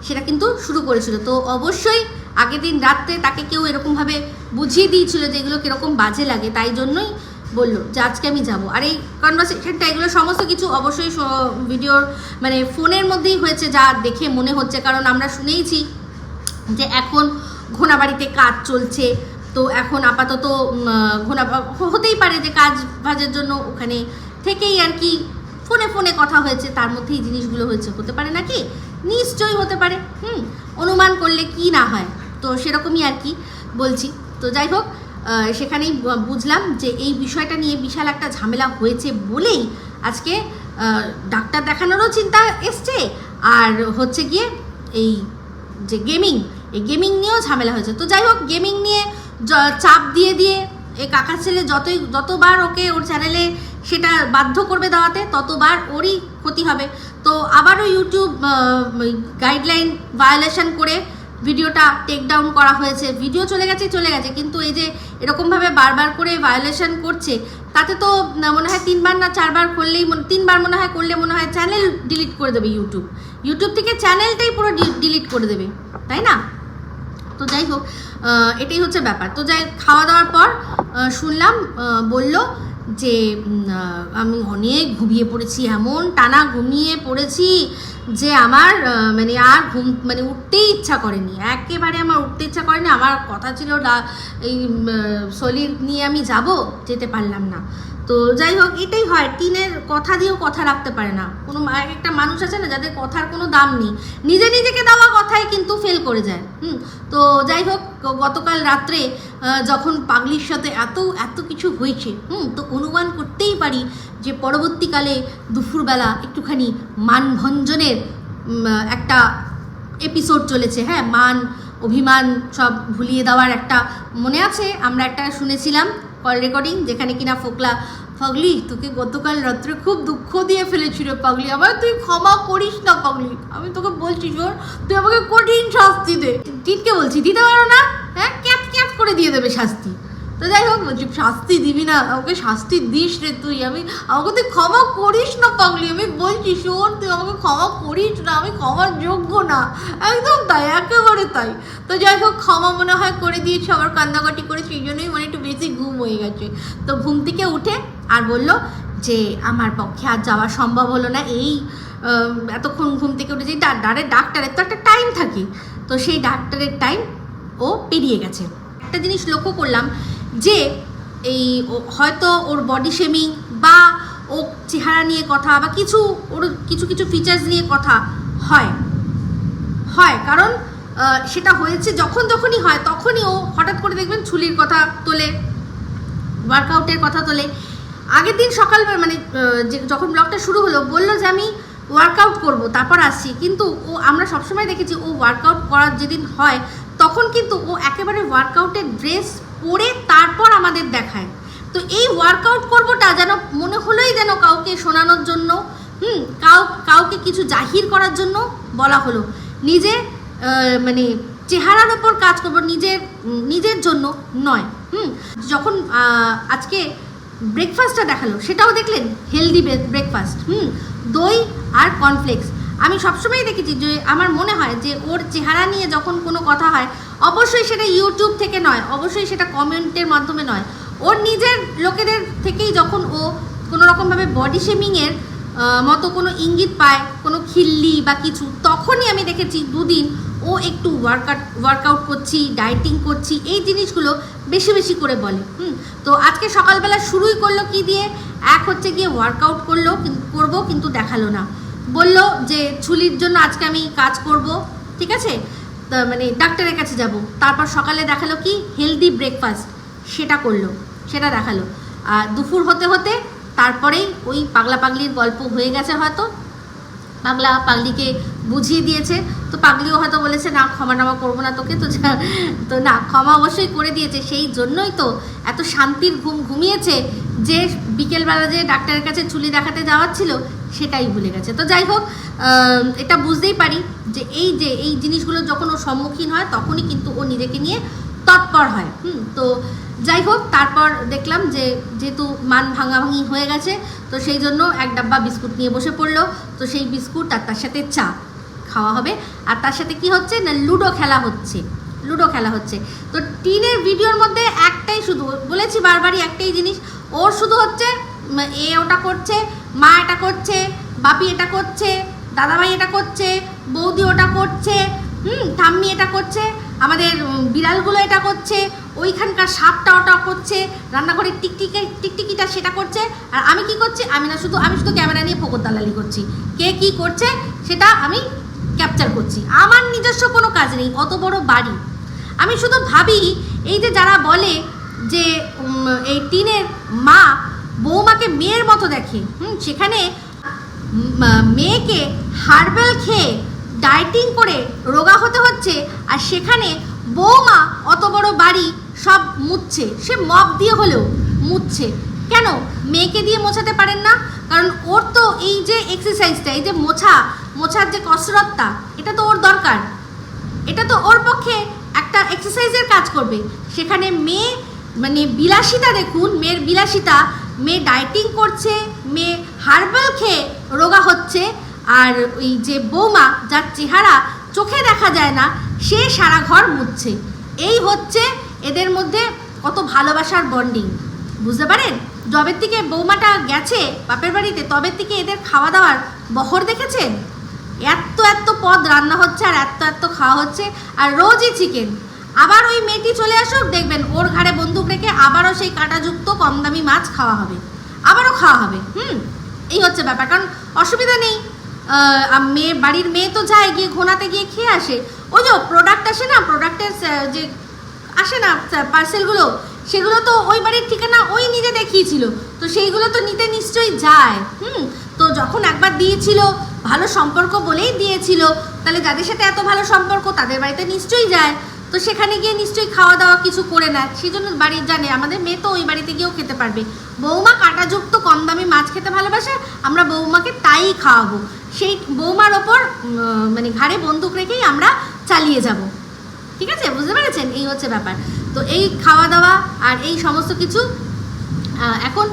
সেটা কিন্তু শুরু করেছিল। তো অবশ্যই আগের দিন রাত্রে তাকে কেউ এরকমভাবে বুঝিয়ে দিয়েছিল যে এগুলো কীরকম বাজে লাগে, তাই জন্যই বললো যে আজকে আমি যাব। আর এই কনভারসেশনটা এগুলো সমস্ত কিছু অবশ্যই ভিডিওর মানে ফোনের মধ্যেই হয়েছে, যা দেখে মনে হচ্ছে, কারণ আমরা শুনেইছি যে এখন ঘোনাবাড়িতে কাজ চলছে। তো এখন আপাতত হতেই পারে যে কাজ বাজের জন্য ওখানে থেকেই আর কি ফোনে কথা হয়েছে, তার মধ্যেই জিনিসগুলো হয়েছে, হতে পারে নাকি? নিশ্চয়ই হতে পারে। অনুমান করলে কি না হয়, তো সেরকমই আর কি বলছি। তো যাই হোক, সেখানেই বুঝলাম যে এই বিষয়টা নিয়ে বিশাল একটা ঝামেলা হয়েছে বলেই আজকে ডাক্তার দেখানোরও চিন্তা এসছে, আর হচ্ছে গিয়ে এই যে এই গেমিং নিয়েও ঝামেলা হয়েছে। তো যাই হোক, গেমিং নিয়ে চাপ দিয়ে এই কাকার ছেলে যতবার ওকে ওর চ্যানেলে সেটা বাধ্য করবে দেওয়াতে, ততবার ওরই ক্ষতি হবে। তো আবারও ইউটিউব গাইডলাইন ভায়োলেশন করে ভিডিওটা টেক ডাউন করা হয়েছে। ভিডিও চলে গেছে, কিন্তু এই যে এরকমভাবে বারবার করে ভায়োলেশন করছে, তাতে তো মনে হয় 3বার না 4বার করলেই 3বার মনে হয় করলে মনে হয় চ্যানেল ডিলিট করে দেবে ইউটিউব থেকে, চ্যানেলটাই পুরো ডিলিট করে দেবে, তাই না? তো যাই হোক, এটাই হচ্ছে ব্যাপার। তো যাই খাওয়া দাওয়ার পর শুনলাম বলল যে আমি অনেক ঘুমিয়ে পড়েছি, এমন টানা ঘুমিয়ে পড়েছি যে আমার মানে আর উঠতেই ইচ্ছা করেনি, একেবারে আমার উঠতে ইচ্ছা করেনি। আমার কথা ছিল এই সলি নিয়ে আমি যেতে পারলাম না। তো যাই হোক, এটাই হয়, টিনের কথা দিয়েও কথা রাখতে পারে না। কোনো একটা মানুষ আছে না যাদের কথার কোনো দাম নেই, নিজেকে দেওয়া কথাই কিন্তু ফেল করে যায়। তো যাই হোক, গতকাল রাত্রে যখন পাগলির সাথে এত কিছু হয়েছে, তো অনুমান করতেই পারি যে পরবর্তীকালে দুপুরবেলা একটুখানি মানভঞ্জনের একটা এপিসোড চলেছে। হ্যাঁ, মান অভিমান সব ভুলিয়ে দেওয়ার একটা, মনে আছে আমরা একটা শুনেছিলাম কল রেকর্ডিং, যেখানে কিনা পাগলি তোকে গতকাল রাত্রে খুব দুঃখ দিয়ে ফেলেছিল পাগলি, আবার তুই ক্ষমা করিস না পাগলি, আমি তোকে বলছি শোন, তুই আমাকে কঠিন শাস্তি দে। টিটকে বলছি, দিতে পারো না? হ্যাঁ, ক্যাপ করে দিয়ে দেবে শাস্তি। তো যাই হোক, বলছি শাস্তি দিবি না, আমাকে শাস্তি দিস রে তুই, আমাকে তুই ক্ষমা করিস না পাগলি, আমি বলছি শোন, তুই আমাকে ক্ষমা করিস না, আমি ক্ষমার যোগ্য না। একদম তাই, একেবারে তাই। তো যাই হোক, ক্ষমা মনে হয় করে দিয়েছে, আবার কান্নাকাটি করে, সেই জন্যই একটু বেশি ঘুম হয়ে গেছে। তো ঘুম থেকে উঠে আর বলল যে আমার পক্ষে আর যাওয়া সম্ভব হলো না, এই এতক্ষণ ঘুম থেকে উঠে যে ডাক্তারের তো একটা টাইম থাকে, তো সেই ডাক্তারের টাইম ও পেরিয়ে গেছে। একটা জিনিস লক্ষ্য করলাম যে এই হয়তো ওর বডি শেমিং বা ও চেহারা নিয়ে কথা বা ওর কিছু ফিচার্স নিয়ে কথা হয়, কারণ সেটা হয়েছে যখনই হয় তখনই ও হঠাৎ করে দেখবেন ছুলির কথা তোলে, ওয়ার্কআউটের কথা তোলে। আগের দিন সকালবেলা যখন ব্লগটা শুরু হলো, বললো যে আমি ওয়ার্কআউট করব, তারপর আসছি, কিন্তু আমরা সবসময় দেখেছি ও ওয়ার্কআউট করার যেদিন হয় তখন কিন্তু ও একেবারে ওয়ার্কআউটের ড্রেস পরে তারপর আমাদের দেখায়। তো এই ওয়ার্কআউট করবোটা যেন মনে হলোই যেন কাউকে শোনানোর জন্য, কাউকে কিছু জাহির করার জন্য বলা হলো, নিজে মানে চেহারার ওপর কাজ করবো, নিজের জন্য নয়। যখন আজকে ব্রেকফাস্টটা দেখালো সেটাও দেখলেন হেলদি ব্রেকফাস্ট, দই আর কর্নফ্লেক্স। আমি সবসময় দেখেছি যে আমার মনে হয় যে ওর চেহারা নিয়ে যখন কোনো কথা হয় অবশ্যই সেটা ইউটিউব থেকে নয়, অবশ্যই সেটা কমেন্টের মাধ্যমে নয়, ওর নিজের লোকেদের থেকেই যখন ও কোনো রকমভাবে বডি শেমিংয়ের মতো কোনো ইঙ্গিত পায়, কোনো খিল্লি বা কিছু, তখনই আমি দেখেছি দুদিন ও একটু ওয়ার্কআউট করছি, ডায়েটিং করছি, এই জিনিসগুলো বেশি বেশি করে বলে। তো আজকে সকালবেলা শুরুই করলো কি দিয়ে, এক হচ্ছে গিয়ে ওয়ার্কআউট করবো কিন্তু দেখালো না, বলল যে চুলির জন্য আজকে আমি কাজ করব, ঠিক আছে, মানে ডাক্তারের কাছে যাব। তারপর সকালে দেখালো কি হেলদি ব্রেকফাস্ট, সেটা করলো, সেটা দেখালো। আর দুপুর হতে হতে তারপরেই ওই পাগলা পাগলির গল্প হয়ে গেছে, হয়তো পাগলা পাগলিকে বুঝিয়ে দিয়েছে। তো পাগলিও হয়তো বলেছে না ক্ষমা নামা করবো না তোকে, তো না, ক্ষমা অবশ্যই করে দিয়েছে। সেই জন্যই তো এত শান্তির ঘুম ঘুমিয়েছে যে বিকেলবেলা যে ডাক্তারের কাছে চুলি দেখাতে যাওয়ার ছিল সেটাই ভুলে গেছে। তো যাই হোক, এটা বুঝতেই পারি যে এই জিনিসগুলো যখন ও সম্মুখীন হয় তখনই কিন্তু ও নিজেকে নিয়ে তৎপর হয়। তো যাই হোক, তারপর দেখলাম যে যেহেতু মান ভাঙাভাঙি হয়ে গেছে, তো সেই জন্য এক ডাব্বা বিস্কুট নিয়ে বসে পড়লো। তো সেই বিস্কুট আর তার সাথে চা খাওয়া হবে, আর তার সাথে কি হচ্ছে না লুডো খেলা হচ্ছে। তো টিনের ভিডিওর মধ্যে একটাই শুধু বলেছি বারবারই, একটাই জিনিস, ওর শুধু হচ্ছে এ ওটা করছে, মা এটা করছে, বাপি এটা করছে, দাদাভাই এটা করছে, বৌদি ওটা করছে, ঠাম্মি এটা করছে, আমাদের বিড়ালগুলো এটা করছে, ওইখানকার সাপটা ওটা করছে, রান্নাঘরের টিকটিকিটা সেটা করছে। আর আমি কি করছি, আমি শুধু ক্যামেরা নিয়ে ফোকর দালালি করছি, কে কি করছে সেটা আমি ক্যাপচার করছি। আমার নিজস্ব কোনো কাজ নেই, অত বড় বাড়ি। আমি শুধু ভাবি এই যে যারা বলে যে এই টিনের মা বৌমাকে মেয়ের মতো দেখে, সেখানে মেয়েকে হার্বাল খেয়ে ডায়েটিং করে রোগা হতে হচ্ছে, আর সেখানে বৌমা অত বড় বাড়ি সব মুছছে, সে মপ দিয়ে হলেও মুছছে। কেন মেয়েকে দিয়ে মোছাতে পারেন না? কারণ ওর তো এই যে এক্সারসাইজটা, এই যে মোছার যে কসরতটা, এটা তো ওর দরকার, এটা তো ওর পক্ষে একটা এক্সারসাইজের কাজ করবে। সেখানে মেয়ে মানে বিলাসিতা, দেখুন মেয়ের বিলাসিতা, মেয়ে ডায়েটিং করছে, মেয়ে হার্বাল খেয়ে রোগা হচ্ছে, আর ওই যে বৌমা যার চেহারা চোখে দেখা যায় না, সে সারা ঘর মুছছে। এই হচ্ছে এদের মধ্যে কত ভালোবাসার বন্ডিং, বুঝতে পারেন? যবের থেকে বৌমাটা গেছে বাপের বাড়িতে, তবের থেকে এদের খাওয়া দাওয়ার বহর দেখেছেন? এত পদ রান্না হচ্ছে আর এত খাওয়া হচ্ছে, আর রোজই চিকেন। আবার ওই মেয়েটি চলে আসুক, দেখবেন ওর ঘাড়ে বন্দুক রেখে আবারও সেই কাঁটাযুক্ত কম দামি মাছ খাওয়া হবে, আবারও খাওয়া হবে। এই হচ্ছে ব্যাপার। কারণ অসুবিধা নেই, বাড়ির মেয়ে তো যায় গিয়ে ঘোনাতে গিয়ে খেয়ে আসে। ওই যে প্রোডাক্ট আসে না, প্রোডাক্টের যে আসে না পার্সেলগুলো, সেগুলো তো ওই বাড়ির ঠিকানা ওই নিজে দেখিয়েছিল, তো সেইগুলো তো নিতে নিশ্চয়ই যায়। তো যখন একবার দিয়েছিল, ভালো সম্পর্ক বলেই দিয়েছিল, তাহলে যাদের সাথে এত ভালো সম্পর্ক তাদের বাড়িতে নিশ্চয়ই যায়। তো সেখানে গিয়ে নিশ্চয়ই খাওয়া দাওয়া কিছু করে নেয়, সেই জন্য বাড়ির জানে আমাদের মেয়ে তো ওই বাড়িতে গিয়েও খেতে পারবে। বৌমা কাঁটাযুক্ত কম দামি মাছ খেতে ভালোবাসে, আমরা বৌমাকে তাই খাওয়াবো। সেই বৌমার ওপর মানে ঘাড়ে বন্দুক রেখেই আমরা চালিয়ে যাব, ঠিক আছে? বুঝতে পেরেছেন? এই হচ্ছে ব্যাপার। তো এই খাওয়া দাওয়া আর এই সমস্ত কিছু এখন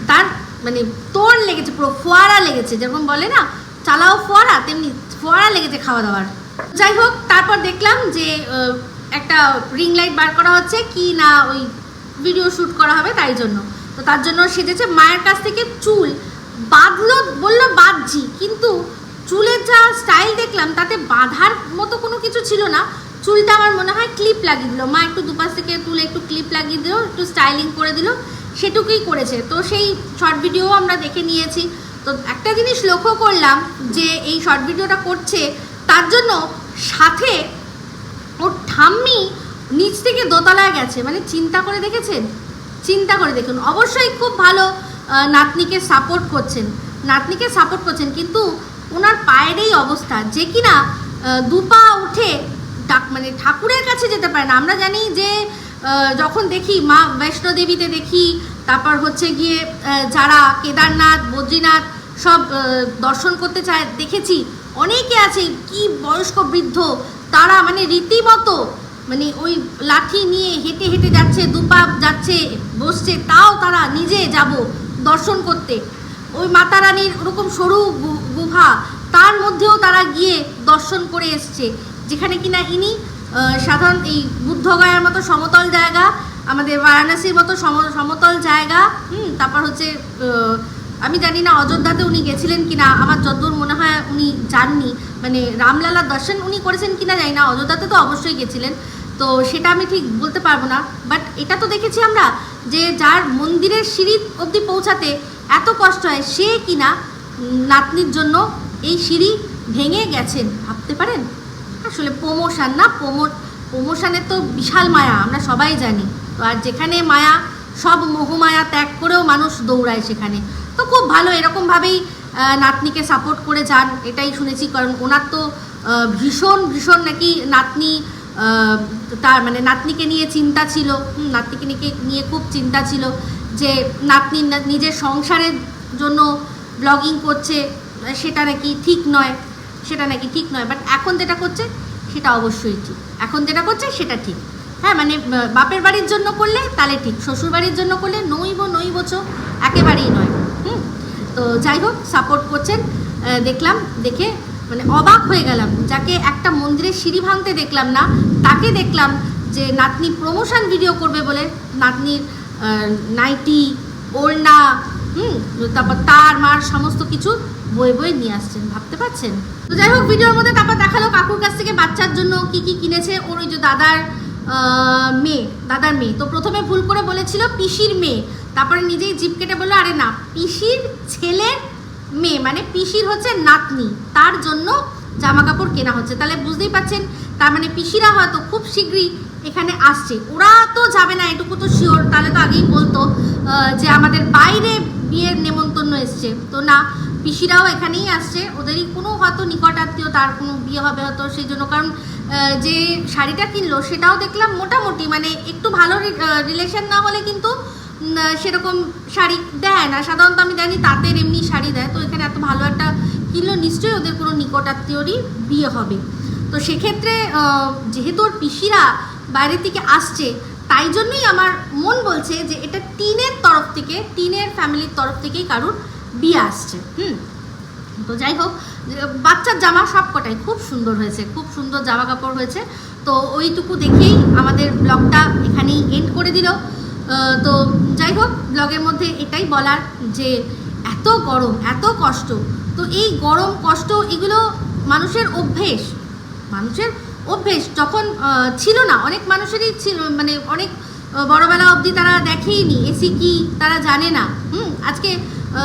তার মানে তোড় লেগেছে, পুরো ফোয়ারা লেগেছে, যেরকম বলে না চালাও ফোয়ারা, তেমনি ফোয়ারা লেগেছে খাওয়া দাওয়ার। যাই হোক, তারপর দেখলাম যে একটা রিং লাইট বার করা হচ্ছে কি না, ওই ভিডিও শ্যুট করা হবে তাই জন্য। তো তার জন্য সেজেছে, মায়ের কাছ থেকে চুল বাঁধলো, বললো বাঁধছি, কিন্তু চুলের যা স্টাইল দেখলাম তাতে বাঁধার মতো কোনো কিছু ছিল না। চুলটা আমার মনে হয় ক্লিপ লাগিয়ে দিল, মা একটু দুপাশ থেকে তুলে একটু ক্লিপ লাগিয়ে দিল, একটু স্টাইলিং করে দিল, সেটুকুই করেছে। তো সেই শর্ট ভিডিও আমরা দেখে নিয়েছি। তো একটা জিনিস লক্ষ্য করলাম যে এই শর্ট ভিডিওটা করছে, তার জন্য সাথে ওর ঠাম্মি নিচ থেকে দোতলায় গেছে, মানে চিন্তা করে দেখেছেন? চিন্তা করে দেখুন। অবশ্যই খুব ভালো নাতনিকে সাপোর্ট করছেন, কিন্তু ওনার পায়ের এই অবস্থা, যে কিনা দুপা উঠে মানে ঠাকুরের কাছে যেতে পারে না। আমরা জানি যে যখন দেখি মা বৈষ্ণোদেবীতে দেখি, তারপর হচ্ছে গিয়ে যারা কেদারনাথ বদ্রীনাথ সব দর্শন করতে চায়, দেখেছি অনেকে আছে কি বয়স্ক বৃদ্ধ, তারা মানে রীতিমতো মানে ওই লাঠি নিয়ে হেঁটে হেঁটে যাচ্ছে, দুপা যাচ্ছে বসছে, তাও তারা নিজে যাব দর্শন করতে। ওই মাতা রানীর ওরকম সরু গুহা, তার মধ্যেও তারা গিয়ে দর্শন করে এসছে, যেখানে কিনা ইনি সাধারণ এই বুদ্ধগয়ার মতো সমতল জায়গা, আমাদের বারাণসীর মতো সমতল জায়গা, তারপর হচ্ছে আমি জানি না অযোধ্যাতে উনি গেছিলেন কিনা, আমার যতদূর মনে হয় উনি যাননি, মানে রামলালার দর্শন উনি করেছেন কিনা জানি না, অযোধ্যাতে তো অবশ্যই গেছিলেন, তো সেটা আমি ঠিক বলতে পারবো না। বাট এটা তো দেখেছি আমরা যে যার মন্দিরের সিঁড়ি অবধি পৌঁছাতে এত কষ্ট হয়, সে কিনা নাতনির জন্য এই সিঁড়ি ভেঙে গেছেন, ভাবতে পারেন। আসলে প্রমোশন না, প্রমোশনের তো বিশাল মায়া, আমরা সবাই জানি। তো আর যেখানে মায়া, সব মোহমায়া ত্যাগ করেও মানুষ দৌড়ায় সেখানে। তো খুব ভালো, এরকমভাবেই নাতনিকে সাপোর্ট করে যান, এটাই শুনেছি। কারণ ওনার তো ভীষণ ভীষণ নাকি নাতনি, তার মানে নাতনিকে নিয়ে চিন্তা ছিল, নাতনিকে নিয়ে খুব চিন্তা ছিল যে নাতনি নিজের সংসারের জন্য ব্লগিং করছে, সেটা নাকি ঠিক নয়, বাট এখন যেটা করছে সেটা অবশ্যই ঠিক, এখন যেটা করছে সেটা ঠিক। হ্যাঁ, মানে বাপের বাড়ির জন্য করলে তাহলে ঠিক, শ্বশুর বাড়ির জন্য করলে নইবচ একেবারেই নয়। তো যাই হোক, সাপোর্ট করছেন, দেখলাম, দেখে মানে অবাক হয়ে গেলাম। যাকে একটা মন্দিরের সিঁড়ি ভাঙতে দেখলাম না, তাকে দেখলাম যে নাতনি প্রমোশন ভিডিও করবে বলে নাতনির নাইটি, ওড়না, তারপর তার মার সমস্ত কিছু বয়ে নিয়ে আসছেন, ভাবতে পারছেন। তো যাই হোক, ভিডিওর মধ্যে তারপর দেখালো কাকুর কাছ থেকে বাচ্চার জন্য কি কি কিনেছে। ওর ওই যে দাদার মেয়ে, তো প্রথমে ভুল করে বলেছিল পিসির মেয়ে, তারপরে নিজেই জিভ কেটে বললো আরে না, পিসির ছেলের মেয়ে, মানে পিসির হচ্ছে নাতনি, তার জন্য জামা কাপড় কেনা হচ্ছে। তাহলে বুঝতেই পারছেন, তার মানে পিসিরা হয়তো খুব শীঘ্রই এখানে আসছে। ওরা তো যাবে না, এটুকু তো শিওর, তাহলে তো আগেই বলতো যে আমাদের বাইরে বিয়ের নেমন্তন্ন এসছে। তো না, পিসিরাও এখানেই আসছে, ওদেরই কোনো হয়তো নিকট আত্মীয়, তার কোনো বিয়ে হবে হয়তো, সেই জন্য। কারণ যে শাড়িটা কিনলো সেটাও দেখলাম মোটামুটি, মানে একটু ভালো রিলেশন না হলে কিন্তু সেরকম শাড়ি দেয় না সাধারণত। আমি জানি তাঁতের এমনি শাড়ি দেয়, তো এখানে এত ভালো একটা কিনলো, নিশ্চয়ই ওদের কোনো নিকট আত্মীয়রই বিয়ে হবে। তো সেক্ষেত্রে যেহেতু ওর পিসিরা বাইরে থেকে আসছে, তাই জন্যই আমার মন বলছে যে এটা টিনের তরফ থেকে, টিনের ফ্যামিলির তরফ থেকেই কারুর বিয়ে আসছে। তো যাই হোক, বাচ্চার জামা সব কটাই খুব সুন্দর হয়েছে, খুব সুন্দর জামা কাপড় হয়েছে। তো ওইটুকু দেখেই আমাদের ব্লগটা এখানেই এন্ড করে দিল। তো যাই হোক, ব্লগের মধ্যে এটাই বলার যে এত গরম, এত কষ্ট, তো এই গরম কষ্ট এগুলো মানুষের অভ্যেস যখন ছিল না, অনেক মানুষেরই ছিল, মানে অনেক বড়বেলা অবধি তারা দেখেইনি এসি কি, তারা জানে না। আজকে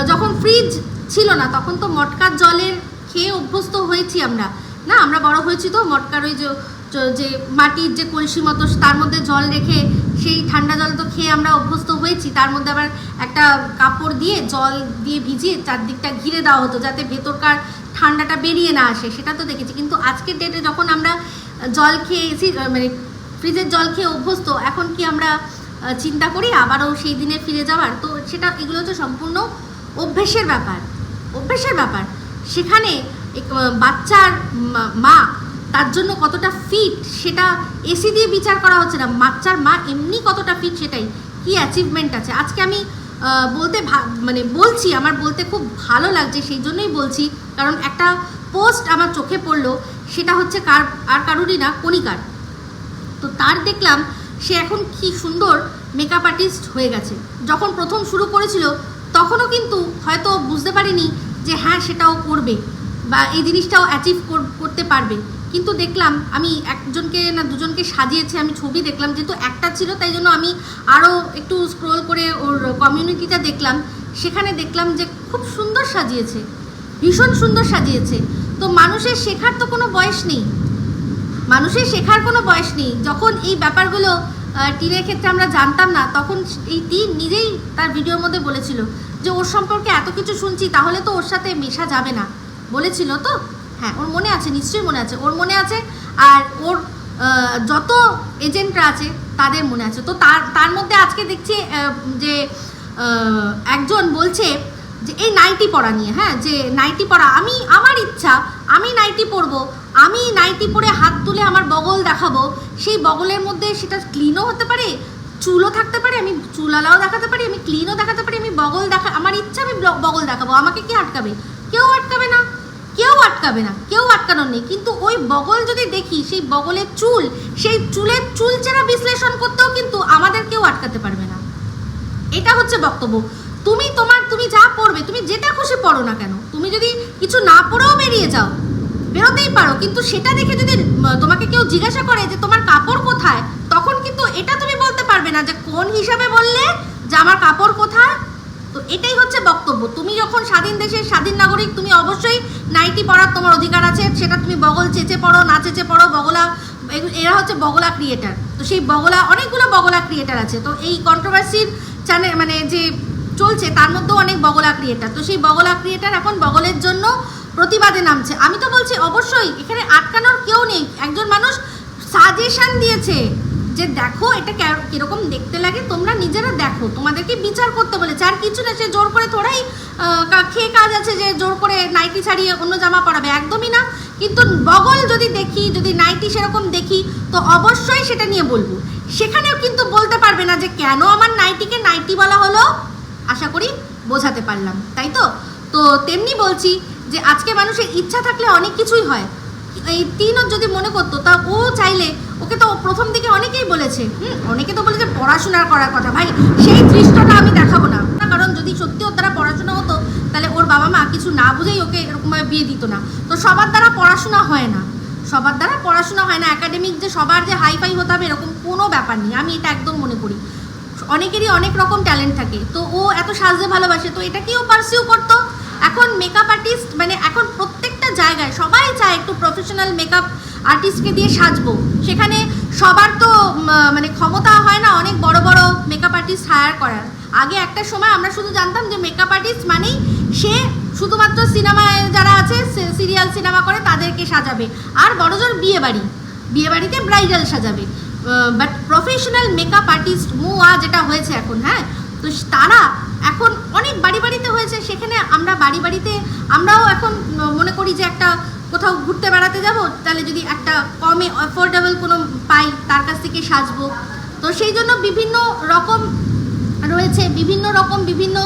যখন ফ্রিজ ছিল না, তখন তো মটকার জলের খেয়ে অভ্যস্ত হয়েছি আমরা, না আমরা বড় হয়েছি তো মটকার ওই যে মাটির যে কলসি মতো, তার মধ্যে জল রেখে সেই ঠান্ডা জল তো খেয়ে আমরা অভ্যস্ত হয়েছি। তার মধ্যে আবার একটা কাপড় দিয়ে জল দিয়ে ভিজিয়ে চারদিকটা ঘিরে দেওয়া হতো যাতে ভেতরকার ঠান্ডাটা বেরিয়ে না আসে, সেটা তো দেখেছি। কিন্তু আজকের ডেটে যখন আমরা জল খেয়ে এসি, মানে ফ্রিজের জল খেয়ে অভ্যস্ত, এখন কি আমরা চিন্তা করি আবারও সেই দিনে ফিরে যাওয়ার? তো সেটা, এগুলো হচ্ছে সম্পূর্ণ অভ্যেসের ব্যাপার। সেখানে বাচ্চার মা তার জন্য কতটা ফিট সেটা এসি দিয়ে বিচার করা হচ্ছে না, বাচ্চার মা এমনি কতটা ফিট, সেটাই কি অ্যাচিভমেন্ট আছে। আজকে আমি বলছি, আমার বলতে খুব ভালো লাগছে, সেই জন্যই বলছি, কারণ একটা পোস্ট আমার চোখে পড়লো, সেটা হচ্ছে কারুরই না, কণিকার। তো তার দেখলাম সে এখন কি সুন্দর মেকআপ আর্টিস্ট হয়ে গেছে। যখন প্রথম শুরু করেছিল তখনও কিন্তু হয়তো বুঝতে পারিনি যে হ্যাঁ সেটাও করবে বা এই জিনিসটাও অ্যাচিভ করতে পারবে, কিন্তু দেখলাম, আমি একজনকে না দুজনকে সাজিয়েছে, আমি ছবি দেখলাম, যেহেতু একটা ছিল তাই জন্য আমি আরও একটু স্ক্রোল করে ওর কমিউনিটিটা দেখলাম, সেখানে দেখলাম যে খুব সুন্দর সাজিয়েছে, ভীষণ সুন্দর সাজিয়েছে। তো মানুষের শেখার তো কোনো বয়স নেই, যখন এই ব্যাপারগুলো টিনের ক্ষেত্রে আমরা জানতাম না, তখন এই টিন নিজেই তার ভিডিওর মধ্যে বলেছিল যে ওর সম্পর্কে এত কিছু শুনছি, তাহলে তো ওর সাথে মেশা যাবে না, বলেছিল তো। হ্যাঁ, ওর মনে আছে, নিশ্চয়ই মনে আছে, ওর মনে আছে। আর ওর যত এজেন্টরা আছে তাদের মনে আছে। তো তার মধ্যে আজকে দেখছি যে একজন বলছে যে এই নাইটি পরা নিয়ে, হ্যাঁ, যে নাইটি পরা, আমার ইচ্ছা আমি নাইটি পরবো, আমি নাইটি পরে হাত তুলে আমার বগল দেখাবো, সেই বগলের মধ্যে সেটা ক্লিনও হতে পারে, চুলও থাকতে পারে, আমি চুলালাও দেখাতে পারি, আমি ক্লিনও দেখাতে পারি, আমি বগল আমার ইচ্ছা আমি বগল দেখাবো, আমাকে কে আটকাবে? কেউ আটকাবে না, কেউ আটকাবে না, কেউ আটকানোর নেই। কিন্তু ওই বগল যদি দেখি, সেই বগলের চুল, সেই চুলের চুলচেরা বিশ্লেষণ করতেও কিন্তু আমাদের কেউ আটকাতে পারবে না। এটা হচ্ছে বক্তব্য। তুমি যা পড়বে, তুমি যেটা খুশি পড়ো না কেন, তুমি যদি কিছু না পড়েও বেরোতেই পারো, কিন্তু সেটা দেখে যদি তোমাকে কেউ জিজ্ঞাসা করে যে তোমার কাপড় কোথায়, তখন কিন্তু এটা তুমি বলতে পারবে না যে কোন হিসাবে বললে যে আমার কাপড় কোথায়। তো এটাই হচ্ছে বক্তব্য। তুমি যখন স্বাধীন দেশের স্বাধীন নাগরিক, তুমি অবশ্যই নাইটি পরার তোমার অধিকার আছে, সেটা তুমি বগল চেঁচে পড়ো, না চেঁচে পড়ো, বগলা, এরা হচ্ছে বগলা ক্রিয়েটার। তো সেই বগলা, অনেকগুলো বগলা ক্রিয়েটার আছে। তো এই কন্ট্রোভার্সির চ্যানেল মানে যে চলছে, তার মধ্যেও অনেক বগলা ক্রিয়েটার। তো সেই বগলা ক্রিয়েটার এখন বগলের জন্য প্রতিবাদে নামছে। আমি তো বলছি অবশ্যই এখানে আটকানোর কেউ নেই। একজন মানুষ সাজেশন দিয়েছে যে দেখো এটা কিরকম দেখতে লাগে, তোমরা নিজেরা দেখো, তোমাদেরকে বিচার করতে বলেছে, আর কিছু না। সে জোর করে থোড়াই খেয়ে কাজ আছে যে জোর করে নাইটি ছাড়িয়ে অন্য জামা পরাবে, একদমই না। কিন্তু বগল যদি দেখি, যদি নাইটি সেরকম দেখি, তো অবশ্যই সেটা নিয়ে বলবো। সেখানেও কিন্তু বলতে পারবে না যে কেন আমার নাইটিকে নাইটি বলা হলো। আশা করি বোঝাতে পারলাম, তাই তো? তো তেমনি বলছি যে আজকে মানুষের ইচ্ছা থাকলে অনেক কিছুই হয়। এই তিনও যদি মনে করতো, তা ও চাইলে, ওকে তো প্রথম দিকে অনেকেই বলেছে, অনেকে তো বলেছে পড়াশোনা করার কথা। ভাই, সেই দৃশ্যটা আমি দেখাবো না, কারণ যদি সত্যি ওর দ্বারা পড়াশোনা হতো, তাহলে ওর বাবা মা কিছু না বুঝেই ওকে এরকমভাবে বিয়ে দিত না। তো সবার দ্বারা পড়াশোনা হয় না, সবার দ্বারা পড়াশোনা হয় না। একাডেমিক যে সবার যে হাইফাই হতে হবে এরকম কোনো ব্যাপার নেই, আমি এটা একদম মনে করি। অনেকেরই অনেক রকম ট্যালেন্ট থাকে। তো ও এত সাজতে ভালোবাসে, তো এটাকেও পারসিউ করতো। এখন মেকআপ আর্টিস্ট, মানে এখন প্রত্যেকটা জায়গায় সবাই চায় একটু প্রফেশনাল মেকআপ আর্টিস্টকে দিয়ে সাজবো। সেখানে সবার তো মানে ক্ষমতা হয় না অনেক বড় বড় মেকআপ আর্টিস্ট হায়ার করার। আগে একটা সময় আমরা শুধু জানতাম যে মেকআপ আর্টিস্ট মানেই সে শুধুমাত্র সিনেমায় যারা আছে, সিরিয়াল সিনেমা করে তাদেরকে সাজাবে, আর বড়জোর বিয়ে বাড়িতে ব্রাইডাল সাজাবে। বাট প্রফেশনাল মেকআপ আর্টিস্ট মুয়া যেটা হয়েছে এখন, হ্যাঁ, তো তারা এখন অনেক বাড়িতে হয়েছে। সেখানে আমরা বাড়িতে আমরাও এখন মনে করি যে একটা কোথাও ঘুরতে বেড়াতে যাব, তাহলে যদি একটা কমে অ্যাফোর্ডেবল কোনো পাই, তার কাছ থেকে সাজবো। তো সেই জন্য বিভিন্ন রকম রয়েছে, বিভিন্ন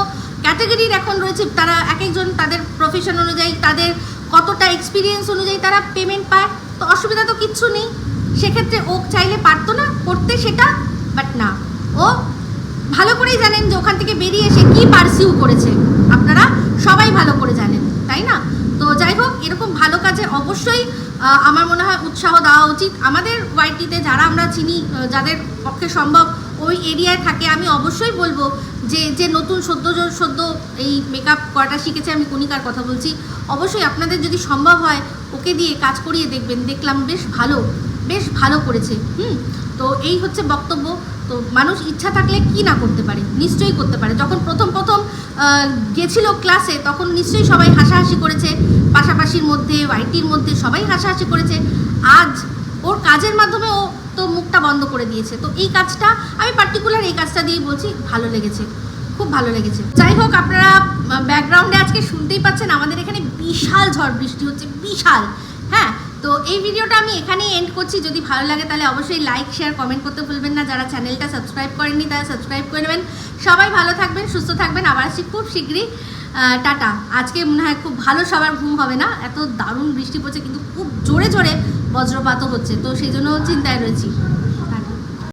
ক্যাটাগরির এখন রয়েছে। তারা এক একজন তাদের প্রফেশন অনুযায়ী, তাদের কতটা এক্সপিরিয়েন্স অনুযায়ী তারা পেমেন্ট পায়। তো অসুবিধা তো কিচ্ছু নেই। সেক্ষেত্রে ও চাইলে পারতো না করতে সেটা, বাট না, ও ভালো করেই জানেন যে ওখান থেকে বেরিয়ে এসে কী পারসিউ করেছে, আপনারা সবাই ভালো করে জানেন, তাই না? তো যাই হোক, এরকম ভালো কাজে অবশ্যই আমার মনে হয় উৎসাহ দেওয়া উচিত। আমাদের ওয়াইটিতে যারা আমরা চিনি, যাদের পক্ষে সম্ভব ওই এরিয়ায় থাকে, আমি অবশ্যই বলবো যে নতুন সদ্য এই মেকআপ করাটা শিখেছে, আমি কণিকার কথা বলছি, অবশ্যই আপনাদের যদি সম্ভব হয় ওকে দিয়ে কাজ করিয়ে দেখবেন। দেখলাম বেশ ভালো করেছে। তো এই হচ্ছে বক্তব্য। তো মানুষ ইচ্ছা থাকলে কি না করতে পারে, নিশ্চয়ই করতে পারে। যখন প্রথম গেছিল ক্লাসে, তখন নিশ্চয়ই সবাই হাসাহাসি করেছে, পাশাপাশির মধ্যে ওয়াইটির মধ্যে সবাই হাসাহাসি করেছে। আজ ওর কাজের মাধ্যমে ও তো মুখটা বন্ধ করে দিয়েছে। তো এই কাজটা আমি পার্টিকুলার এই কাজটা দিয়ে বলছি, ভালো লেগেছে, খুব ভালো লেগেছে। যাই হোক, আপনারা ব্যাকগ্রাউন্ডে আজকে শুনতেই পাচ্ছেন আমাদের এখানে বিশাল ঝড় বৃষ্টি হচ্ছে, বিশাল। হ্যাঁ, তো এই ভিডিওটা আমি এখানেই এন্ড করছি। যদি ভালো লাগে তাহলে অবশ্যই লাইক, শেয়ার, কমেন্ট করতে ভুলবেন না। যারা চ্যানেলটা সাবস্ক্রাইব করেননি তারা সাবস্ক্রাইব করে নেবেন। সবাই ভালো থাকবেন, সুস্থ থাকবেন। আবার আসছি খুব শীঘ্রই। টাটা। আজকে মনে হয় খুব ভালো, সবার ঘুম হবে না, এত দারুণ বৃষ্টি পড়ছে, কিন্তু খুব জোরে বজ্রপাতও হচ্ছে, তো সেই জন্য চিন্তায় রয়েছি।